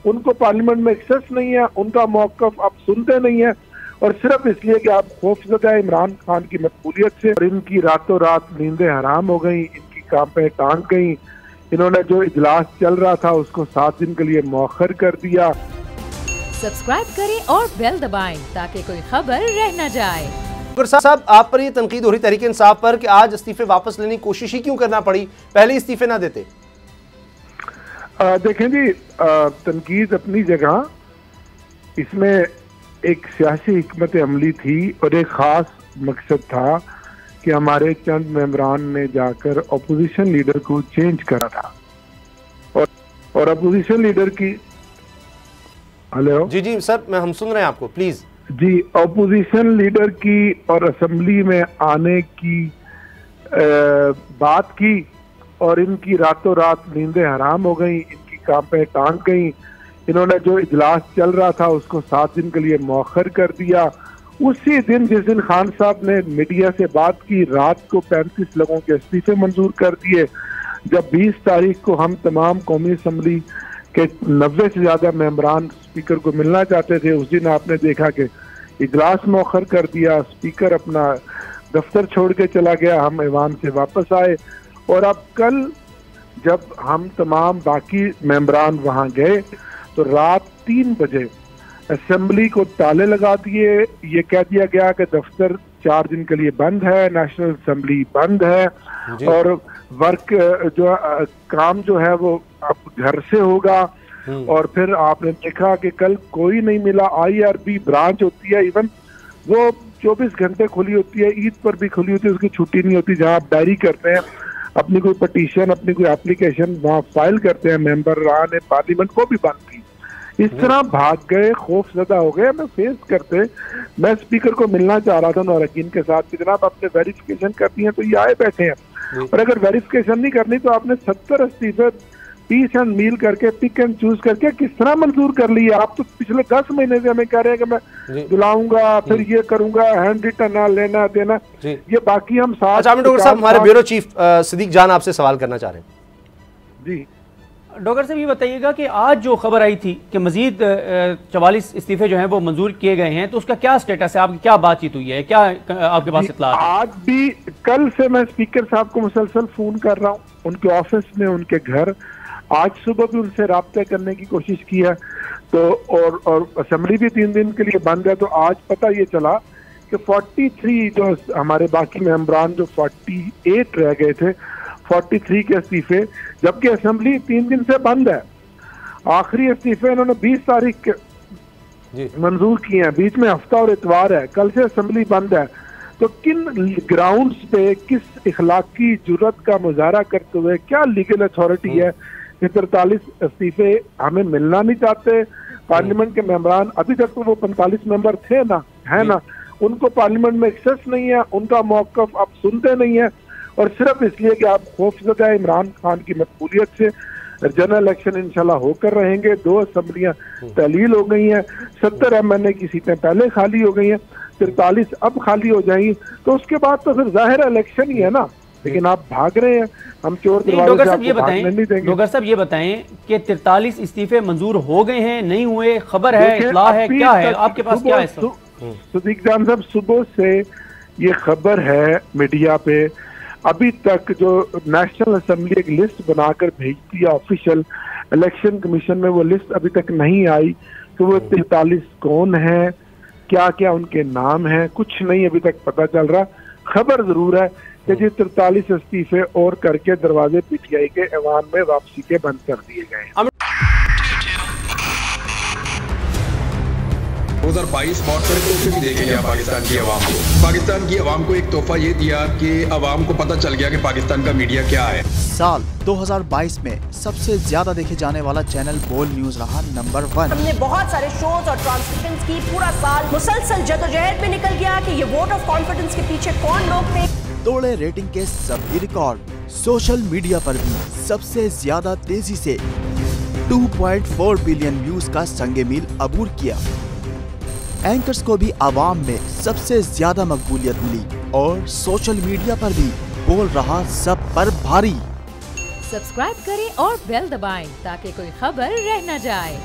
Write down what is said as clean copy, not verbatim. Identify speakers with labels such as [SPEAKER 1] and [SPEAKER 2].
[SPEAKER 1] उनको पार्लियामेंट में एक्सेस नहीं है, उनका मौक़िफ़ आप सुनते नहीं है, और सिर्फ इसलिए कि आप खौफजदा इमरान खान की मकबूलियत से। और इनकी रातों रात नींदें हराम हो गई, इनकी कांपें टांग गई। इन्होंने जो इजलास चल रहा था उसको 7 दिन के लिए मौखर कर दिया।
[SPEAKER 2] सब्सक्राइब करें और बेल दबाएं ताकि कोई खबर रह न जाए।
[SPEAKER 3] साहब, आप पर ये तनकीद हो रही तहरीक इंसाफ पर कि आज इस्तीफे वापस लेने की कोशिश ही क्यों करना पड़ी, पहले इस्तीफे ना देते?
[SPEAKER 1] देखें जी, तनकीद अपनी जगह, इसमें एक सियासी हिकमत अमली थी और एक ख़ास मकसद था कि हमारे चंद मेंबरान ने जाकर अपोजिशन लीडर को चेंज करा था। और अपोजिशन लीडर की हेलो
[SPEAKER 3] जी सर, हम सुन रहे हैं आपको, प्लीज
[SPEAKER 1] जी। अपोजिशन लीडर की और असेंबली में आने की बात की, और इनकी रातों रात नींदें हराम हो गई, इनकी कांपें टांग गई। इन्होंने जो इजलास चल रहा था उसको 7 दिन के लिए मौखर कर दिया। उसी दिन जिस दिन खान साहब ने मीडिया से बात की, रात को 35 लोगों के इस्तीफे मंजूर कर दिए। जब 20 तारीख को हम तमाम कौमी असम्बली के 90 से ज़्यादा मेंबरान स्पीकर को मिलना चाहते थे, उस दिन आपने देखा कि इजलास मौखर कर दिया, स्पीकर अपना दफ्तर छोड़ के चला गया, हम ऐवान से वापस आए। और अब कल जब हम तमाम बाकी मेंबरान वहाँ गए तो रात 3 बजे असेंबली को ताले लगा दिए। ये कह दिया गया कि दफ्तर 4 दिन के लिए बंद है, नेशनल असेंबली बंद है, और वर्क जो काम जो है वो अब घर से होगा। और फिर आपने देखा कि कल कोई नहीं मिला। IRB ब्रांच होती है, इवन वो 24 घंटे खुली होती है, ईद पर भी खुली होती है, उसकी छुट्टी नहीं होती, जहाँ आप डायरी करते हैं, अपनी कोई पटिशन, अपनी कोई एप्लीकेशन वहाँ फाइल करते हैं, मेंबर पार्लियामेंट, को भी बंद थी। इस तरह भाग गए, खौफजदा हो गए, हमें फेस करते। मैं स्पीकर को मिलना चाह रहा था नौरकीन के साथ कि जनाब आपने वेरिफिकेशन करनी है, तो ये आए बैठे हैं, और अगर वेरिफिकेशन नहीं करनी तो आपने 70 इस्तीफे पीस एंड मील करके, पिक एंड चूज करके किस तरह मंजूर कर लिए? आप तो पिछले 10 महीने से हमें कह रहे हैं कि मैं बुलाऊंगा, फिर ये करूंगा, हैंड रिटन लेना देना, ये बाकी हम साथ।
[SPEAKER 3] डॉक्टर साहब, हमारे ब्यूरो चीफ सिद्दीक जान आपसे सवाल करना चाह रहे हैं।
[SPEAKER 1] जी
[SPEAKER 4] डॉक्टर साहब, ये बताइएगा कि आज जो खबर आई थी कि मजीद 44 इस्तीफे जो हैं वो मंजूर किए गए हैं, तो उसका क्या स्टेटस है? आपकी क्या बातचीत हुई है, क्या आपके पास इत्तला है?
[SPEAKER 1] आज भी, कल से मैं स्पीकर साहब को मुसलसल फोन कर रहा हूँ, उनके ऑफिस में, उनके घर। आज सुबह भी उनसे राब्ता करने की कोशिश की है, तो और असेंबली भी 3 दिन के लिए बंद है। तो आज पता ये चला कि 43 जो हमारे बाकी मेंबरान, जो 48 रह गए थे, 43 के इस्तीफे, जबकि असेंबली 3 दिन से बंद है। आखिरी इस्तीफे इन्होंने 20 तारीख के मंजूर किए हैं, बीच में हफ्ता और इतवार है, कल से असेंबली बंद है। तो किन ग्राउंड्स पे, किस इखलाकी जुर्रत का मुजाहरा करते हुए, क्या लीगल अथॉरिटी है कि 43 इस्तीफे हमें मिलना नहीं चाहते? पार्लियामेंट के मेंबरान, अभी तक तो वो 45 मेंबर थे ना, है ना, उनको पार्लियामेंट में एक्सेस नहीं है, उनका मौक़िफ़ आप सुनते नहीं है, और सिर्फ इसलिए कि आप खौफजदा इमरान खान की मकबूलियत से। जनरल इलेक्शन इंशाल्लाह होकर रहेंगे, 2 असम्बलियाँ तहलील हो गई हैं, 70 MNA की सीटें पहले खाली हो गई हैं, 43 अब खाली हो जाएंगी, तो उसके बाद तो फिर जाहिर इलेक्शन ही है ना। लेकिन आप भाग रहे हैं, हम चोर
[SPEAKER 4] डॉक्टर साहब ये बताएं, डॉक्टर साहब ये बताएं कि 43 इस्तीफे मंजूर हो गए हैं, नहीं हुए, खबर है, इत्तला है, क्या है आपके पास, क्या है?
[SPEAKER 1] सिद्दीक जान साहब, सुबह से ये खबर है मीडिया पे, अभी तक जो नेशनल असेंबली एक लिस्ट बनाकर भेजती है ऑफिशियल, इलेक्शन कमीशन में वो लिस्ट अभी तक नहीं आई कि वो 43 कौन है, क्या क्या उनके नाम हैं, कुछ नहीं अभी तक पता चल रहा। खबर जरूर है कि जी 43 इस्तीफे और करके दरवाजे PTI के ऐवान में वापसी के बंद कर दिए गए।
[SPEAKER 5] 2022 बहुत सारे तोहफे भी देके गया पाकिस्तान की आवाम को। पाकिस्तान की आवाम को एक तोहफा ये दिया कि आवाम को पता चल गया कि पाकिस्तान का मीडिया क्या है।
[SPEAKER 6] साल 2022 में सबसे ज्यादा देखे जाने वाला चैनल बोल न्यूज रहा नंबर 1।
[SPEAKER 7] हमने बहुत सारे शोज और ट्रांसमिशंस की, पूरा साल मुसलसल जदोजहद में निकल गया कि ये वोट ऑफ कॉन्फिडेंस के पीछे कौन लोग थे।
[SPEAKER 6] तोड़े रेटिंग के सभी रिकॉर्ड। सोशल मीडिया पर भी सबसे ज्यादा तेजी से 2.4 बिलियन व्यूज का संगे मील अबूर किया। एंकर्स को भी आवाम में सबसे ज्यादा मकबूलियत मिली और सोशल मीडिया पर भी बोल रहा सब पर भारी।
[SPEAKER 2] सब्सक्राइब करें और बेल दबाएं ताकि कोई खबर रह न जाए।